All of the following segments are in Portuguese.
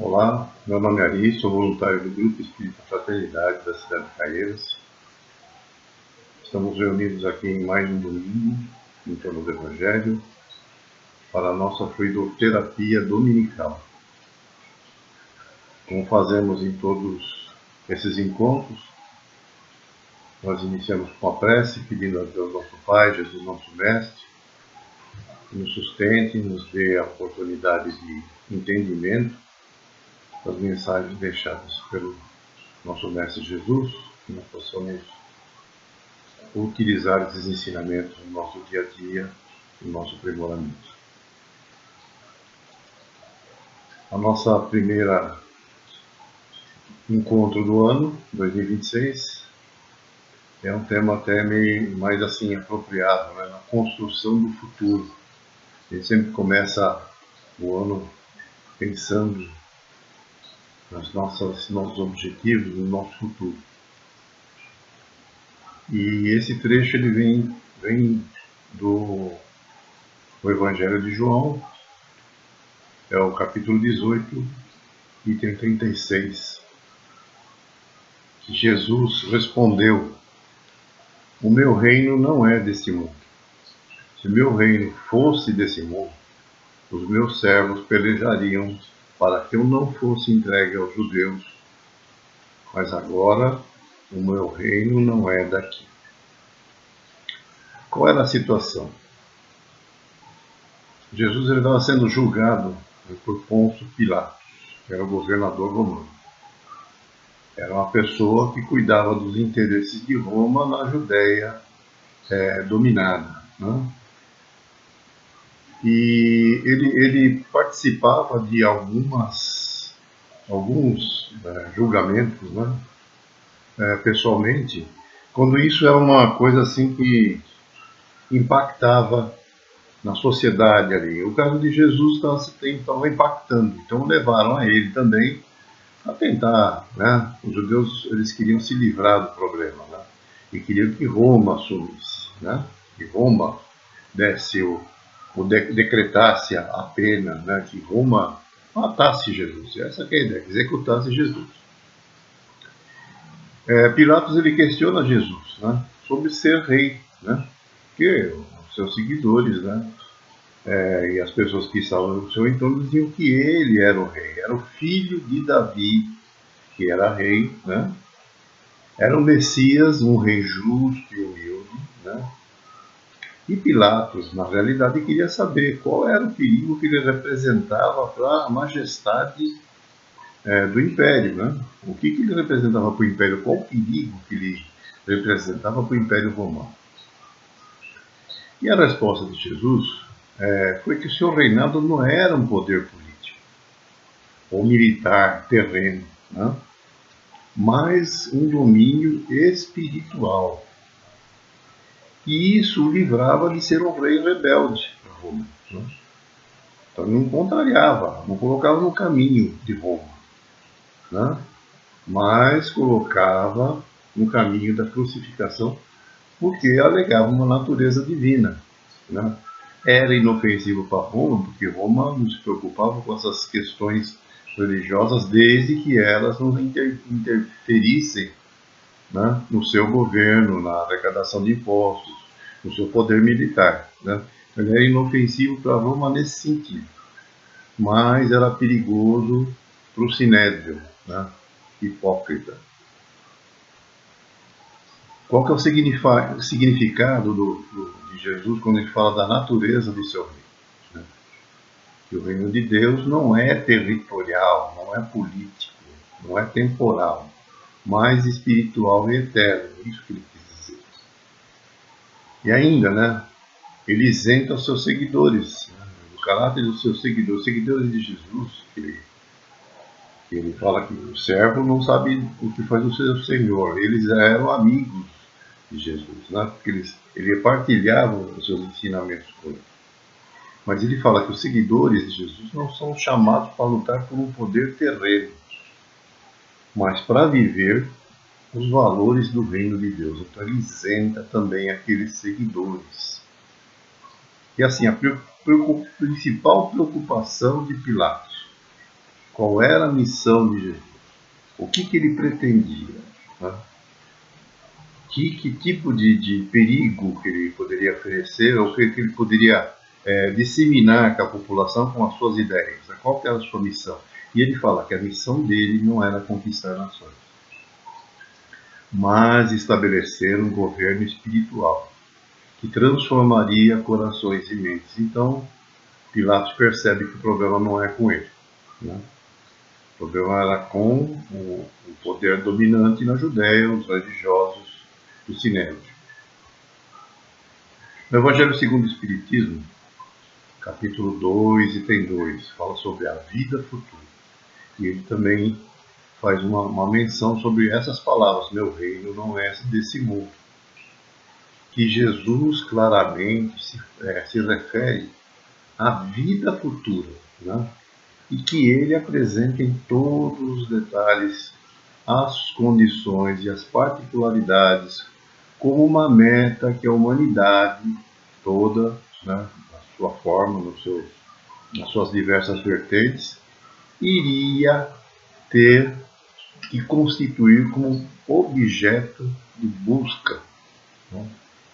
Olá, meu nome é Ari, sou voluntário do Grupo Espírita Fraternidade da cidade de Caieiras. Estamos reunidos aqui em mais um domingo, em torno do Evangelho, para a nossa fluidoterapia dominical. Como fazemos em todos esses encontros, nós iniciamos com a prece, pedindo a Deus nosso Pai, Jesus nosso Mestre, que nos sustente, nos dê a oportunidade de entendimento das mensagens deixadas pelo nosso Mestre Jesus, que nós possamos utilizar esses ensinamentos no nosso dia a dia, no nosso aprimoramento. A nossa primeira encontro do ano, 2026, é um tema até meio mais assim apropriado, né? Na construção do futuro. A gente sempre começa o ano pensando nos nossos objetivos, no nosso futuro. E esse trecho ele vem do Evangelho de João, é o capítulo 18, item 36. Que Jesus respondeu: o meu reino não é deste mundo. Se meu reino fosse desse mundo, os meus servos pelejariam para que eu não fosse entregue aos judeus. Mas agora o meu reino não é daqui. Qual era a situação? Jesus estava sendo julgado por Pôncio Pilatos, que era o governador romano. Era uma pessoa que cuidava dos interesses de Roma na Judéia dominada, né? E ele participava de alguns julgamentos, né? Pessoalmente, quando isso era uma coisa assim que impactava na sociedade ali. O caso de Jesus estava impactando, então levaram a ele também a tentar, né? Os judeus eles queriam se livrar do problema, né? E queriam que Roma assumisse, né? Que Roma desse decretasse a pena, né? Que Roma matasse Jesus. Essa que é a ideia, executasse Jesus. Pilatos ele questiona Jesus, né? Sobre ser rei, né? Porque os seus seguidores, né? E as pessoas que estavam no seu entorno diziam que ele era o rei, era o filho de Davi, que era rei, né? Era o Messias, um rei justo e humilde, né? E Pilatos, na realidade, queria saber qual era o perigo que ele representava para a majestade do Império, né? O que ele representava para o Império, qual o perigo que ele representava para o Império Romano. E a resposta de Jesus foi que o seu reinado não era um poder político ou militar terreno, né? Mas um domínio espiritual. E isso o livrava de ser um rei rebelde para Roma, né? Então não contrariava, não colocava no caminho de Roma, né? Mas colocava no caminho da crucificação, porque alegava uma natureza divina, né? Era inofensivo para Roma, porque Roma não se preocupava com essas questões religiosas desde que elas não interferissem, né, no seu governo, na arrecadação de impostos, no seu poder militar, né? Ele era inofensivo para Roma nesse sentido, mas era perigoso para o sinédrio, né, hipócrita. Qual que é o significado de Jesus quando ele fala da natureza do seu reino? Né? Que o reino de Deus não é territorial, não é político, não é temporal, mas espiritual e eterno. Isso que ele quis dizer. E ainda, né? Ele isenta os seus seguidores, né? O caráter dos seus seguidores, seguidores de Jesus, que ele fala que o servo não sabe o que faz o seu senhor. Eles eram amigos de Jesus, né? Porque ele partilhava os seus ensinamentos com ele. Mas ele fala que os seguidores de Jesus não são chamados para lutar por um poder terreno, mas para viver os valores do reino de Deus. Então ele isenta também aqueles seguidores. E assim, a principal preocupação de Pilatos qual era a missão de Jesus, o que ele pretendia, né? Que tipo de perigo que ele poderia oferecer, ou que ele poderia disseminar com a população com as suas ideias, né? Qual que era a sua missão. E ele fala que a missão dele não era conquistar nações, mas estabelecer um governo espiritual que transformaria corações e mentes. Então, Pilatos percebe que o problema não é com ele, né? O problema era com o poder dominante na Judéia, os religiosos do Sinédrio. No Evangelho segundo o Espiritismo, capítulo 2, item 2, fala sobre a vida futura. E ele também faz uma menção sobre essas palavras: meu reino não é desse mundo. Que Jesus claramente se refere à vida futura, né? E que ele apresenta em todos os detalhes as condições e as particularidades como uma meta que a humanidade toda, né, na sua forma, nas suas diversas vertentes, iria ter que constituir como objeto de busca, né,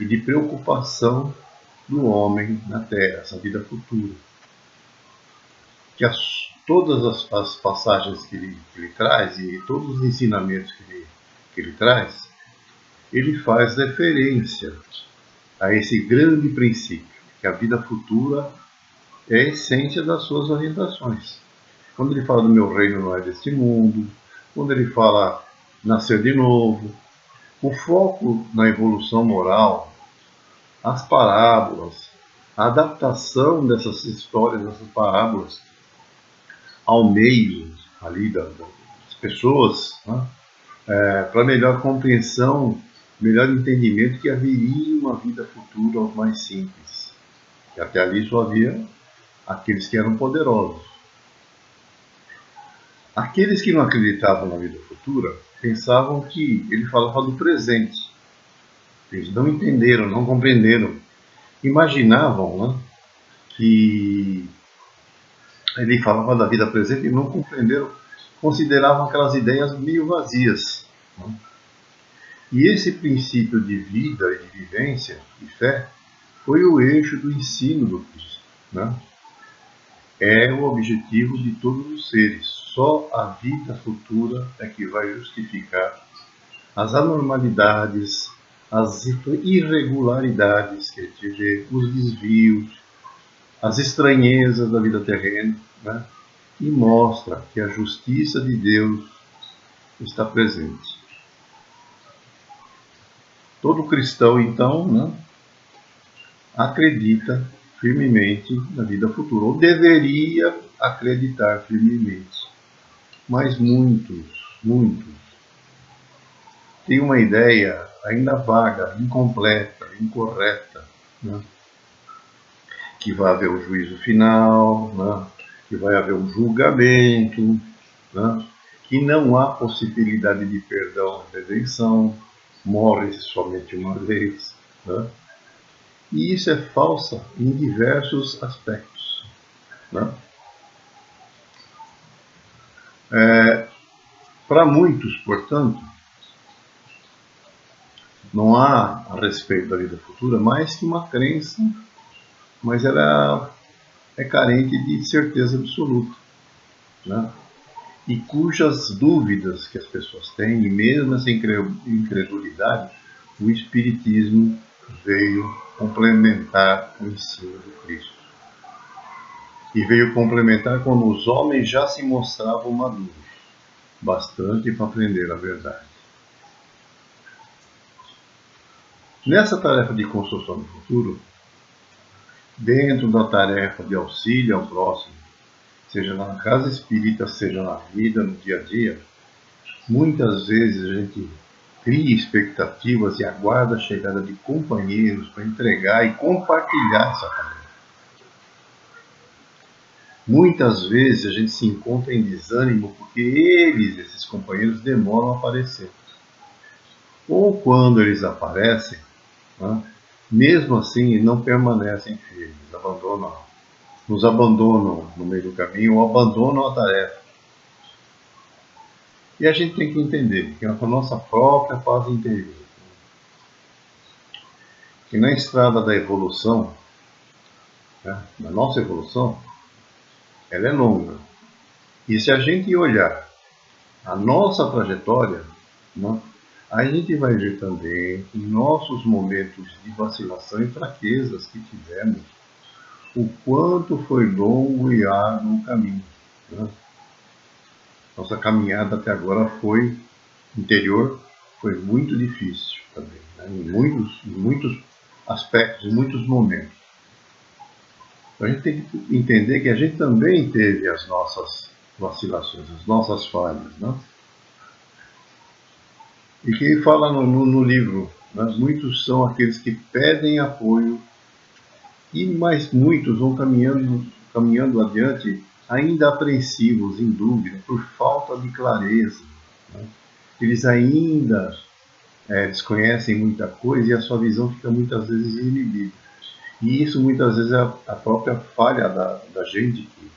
e de preocupação do homem na Terra, essa vida futura. Que todas as passagens que ele traz e todos os ensinamentos que ele traz, ele faz referência a esse grande princípio, que a vida futura é a essência das suas orientações. Quando ele fala do meu reino não é deste mundo, quando ele fala nascer de novo, o foco na evolução moral, as parábolas, a adaptação dessas histórias, dessas parábolas ao meio ali das pessoas, né? Para melhor compreensão, melhor entendimento que haveria uma vida futura aos mais simples. Que até ali só havia aqueles que eram poderosos. Aqueles que não acreditavam na vida futura pensavam que ele falava do presente. Eles não entenderam, não compreenderam. Imaginavam, né, que ele falava da vida presente e não compreenderam, consideravam aquelas ideias meio vazias, né? E esse princípio de vida e de vivência e fé foi o eixo do ensino do Cristo, né? É o objetivo de todos os seres. Só a vida futura é que vai justificar as anormalidades, as irregularidades que a gente vê, os desvios, as estranhezas da vida terrena, né? E mostra que a justiça de Deus está presente. Todo cristão, então, né, acredita firmemente na vida futura, ou deveria acreditar firmemente. Mas muitos têm uma ideia ainda vaga, incompleta, incorreta, né, que vai haver um juízo final, né, que vai haver um julgamento, né, que não há possibilidade de perdão, redenção, morre-se somente uma vez, né? E isso é falsa em diversos aspectos, né? Para muitos, portanto, não há a respeito da vida futura mais que uma crença, mas ela é carente de certeza absoluta, né? E cujas dúvidas que as pessoas têm, e mesmo essa incredulidade, o Espiritismo veio complementar o ensino do Cristo. E veio complementar quando os homens já se mostravam maduros, bastante para aprender a verdade. Nessa tarefa de construção do futuro, dentro da tarefa de auxílio ao próximo, seja na casa espírita, seja na vida, no dia a dia, muitas vezes a gente cria expectativas e aguarda a chegada de companheiros para entregar e compartilhar essa tarefa. Muitas vezes a gente se encontra em desânimo porque esses companheiros, demoram a aparecer. Ou quando eles aparecem, né, mesmo assim não permanecem firmes, nos abandonam no meio do caminho ou abandonam a tarefa. E a gente tem que entender que é a nossa própria paz interior. Que na estrada da evolução, né, na nossa evolução, ela é longa. E se a gente olhar a nossa trajetória, né, a gente vai ver também em nossos momentos de vacilação e fraquezas que tivemos, o quanto foi longo e árduo o caminho. Né? Nossa caminhada até agora foi interior, foi muito difícil também, né? Em muitos aspectos, em muitos momentos. Então a gente tem que entender que a gente também teve as nossas vacilações, as nossas falhas, né? E que fala no livro, né? Muitos são aqueles que pedem apoio e mais muitos vão caminhando adiante ainda apreensivos, em dúvida, por falta de clareza. Né? Eles ainda desconhecem muita coisa e a sua visão fica muitas vezes inibida. E isso muitas vezes é a própria falha da gente que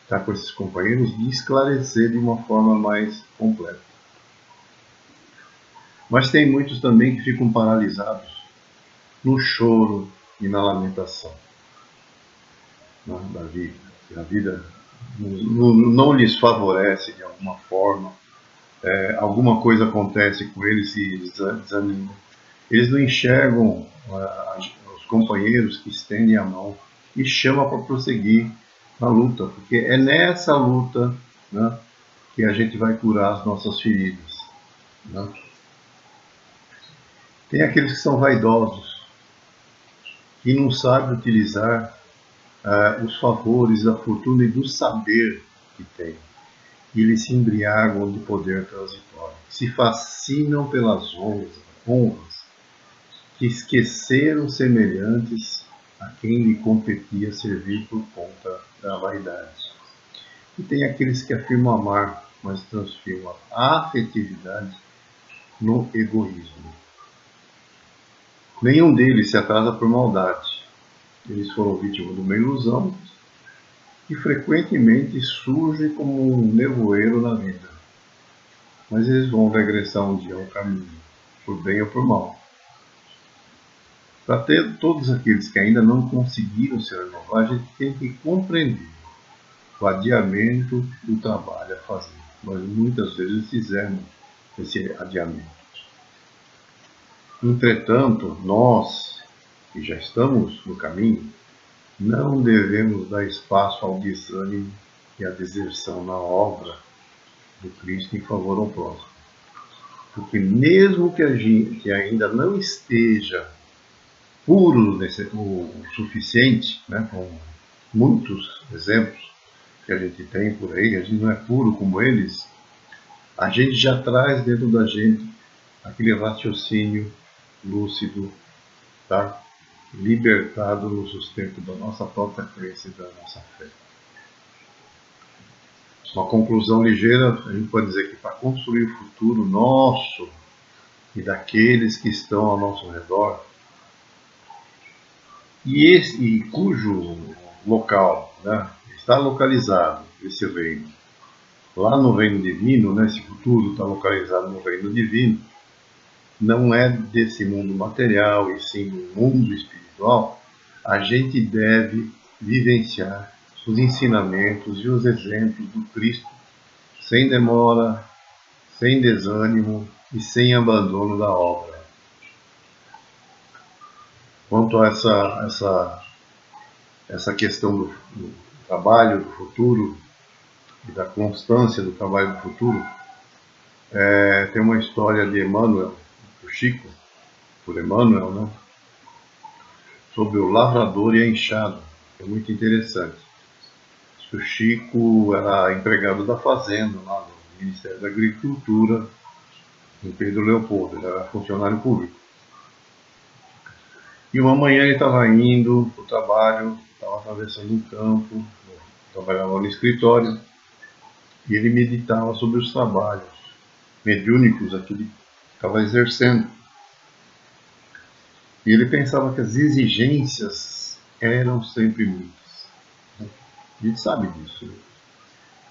está com esses companheiros de esclarecer de uma forma mais completa. Mas tem muitos também que ficam paralisados no choro e na lamentação, né, da vida. A vida não lhes favorece de alguma forma, alguma coisa acontece com eles e desanimam. Eles não enxergam os companheiros que estendem a mão e chamam para prosseguir na luta, porque é nessa luta, né, que a gente vai curar as nossas feridas. Né? Tem aqueles que são vaidosos, que não sabem utilizar os favores da fortuna e do saber que têm. E eles se embriagam de poder transitório, se fascinam pelas honras, que esqueceram semelhantes a quem lhe competia servir por conta da vaidade. E tem aqueles que afirmam amar, mas transformam a afetividade no egoísmo. Nenhum deles se atrasa por maldade. Eles foram vítimas de uma ilusão que frequentemente surge como um nevoeiro na vida. Mas eles vão regressar um dia ao caminho, por bem ou por mal. Para ter todos aqueles que ainda não conseguiram se renovar, a gente tem que compreender o adiamento do trabalho a fazer. Nós muitas vezes fizemos esse adiamento. Entretanto, nós, que já estamos no caminho, não devemos dar espaço ao desânimo e à deserção na obra do Cristo em favor ao próximo. Porque mesmo que a gente ainda não esteja puro o suficiente, né, com muitos exemplos que a gente tem por aí, a gente não é puro como eles, a gente já traz dentro da gente aquele raciocínio lúcido, tá? Libertado no sustento da nossa própria crença e da nossa fé. Uma conclusão ligeira, a gente pode dizer que para construir o futuro nosso e daqueles que estão ao nosso redor, e cujo local, né, está localizado, esse reino, lá no reino divino, né, esse futuro está localizado no reino divino, não é desse mundo material, e sim do mundo espiritual, a gente deve vivenciar os ensinamentos e os exemplos do Cristo sem demora, sem desânimo e sem abandono da obra. Quanto a essa questão do trabalho, do futuro e da constância do trabalho do futuro, tem uma história de Emmanuel, do Chico, por Emmanuel, né, sobre o lavrador e a enxada. É muito interessante. O Chico era empregado da fazenda, lá no Ministério da Agricultura, em Pedro Leopoldo, ele era funcionário público. E uma manhã ele estava indo para o trabalho, estava atravessando um campo, trabalhava no escritório, e ele meditava sobre os trabalhos mediúnicos que ele estava exercendo. E ele pensava que as exigências eram sempre muitas. A gente sabe disso.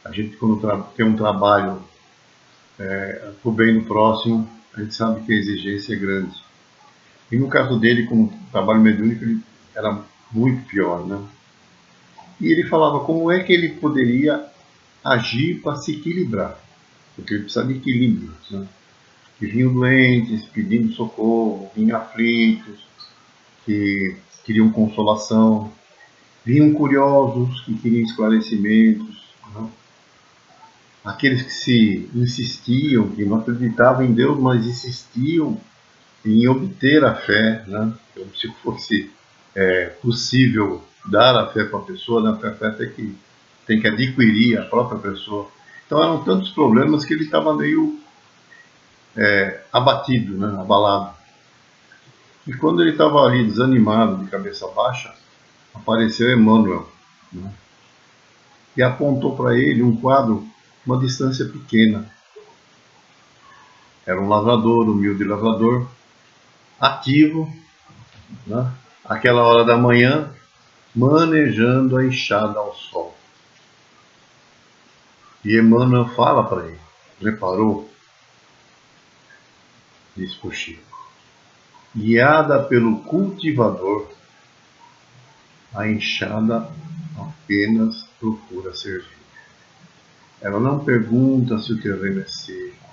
A gente, quando tem um trabalho o bem do próximo, a gente sabe que a exigência é grande. E no caso dele, como trabalho mediúnico, ele era muito pior, né? E ele falava como é que ele poderia agir para se equilibrar, porque ele precisa de equilíbrio, né? Que vinham doentes, pedindo socorro, vinham aflitos, que queriam consolação, vinham curiosos, que queriam esclarecimentos, né? Aqueles que se insistiam, que não acreditavam em Deus, mas insistiam em obter a fé, né? Como se fosse possível dar a fé para a pessoa, né? A fé tem que adquirir a própria pessoa. Então eram tantos problemas que ele estava meio abatido, né? Abalado. E quando ele estava ali desanimado, de cabeça baixa, apareceu Emmanuel, né? E apontou para ele um quadro, uma distância pequena. Era um lavrador, humilde lavrador, ativo, né? Aquela hora da manhã, manejando a enxada ao sol. E Emmanuel fala para ele, reparou? Diz para o Chico. Guiada pelo cultivador, a enxada apenas procura servir. Ela não pergunta se o terreno é seco,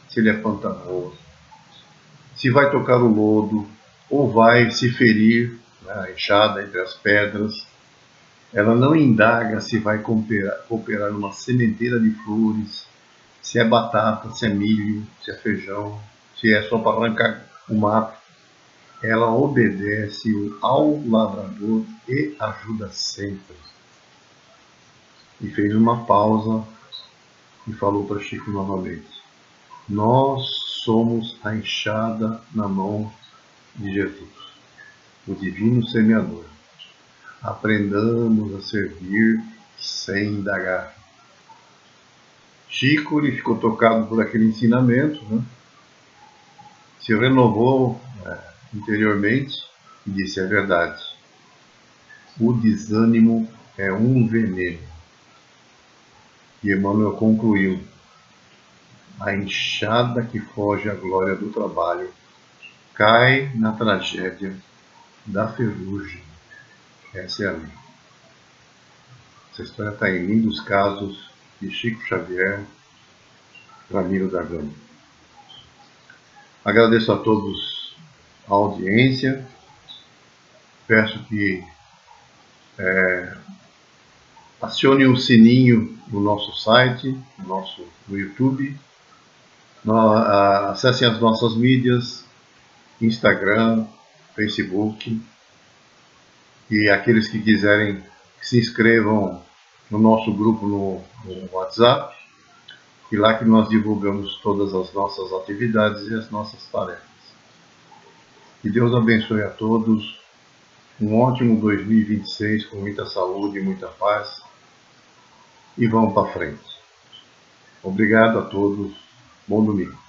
se ele é pantanoso, se vai tocar o lodo ou vai se ferir, né, a enxada entre as pedras. Ela não indaga se vai cooperar numa sementeira de flores, se é batata, se é milho, se é feijão, se é só para arrancar o mato. Ela obedece ao lavrador e ajuda sempre. E fez uma pausa e falou para Chico novamente: nós somos a enxada na mão de Jesus, o divino semeador. Aprendamos a servir sem indagar. Chico ele ficou tocado por aquele ensinamento, né? Se renovou interiormente e disse: é verdade, o desânimo é um veneno. E Emmanuel concluiu: a enxada que foge à glória do trabalho cai na tragédia da ferrugem. Essa é a lei. Essa história está em lindos casos de Chico Xavier, Ramiro da Gama. Agradeço a todos a audiência. Peço que acione o sininho no nosso site, no YouTube. Acessem as nossas mídias, Instagram, Facebook. E aqueles que quiserem que se inscrevam no nosso grupo no WhatsApp. E lá que nós divulgamos todas as nossas atividades e as nossas tarefas. Que Deus abençoe a todos. Um ótimo 2026 com muita saúde e muita paz. E vamos para frente. Obrigado a todos. Bom domingo.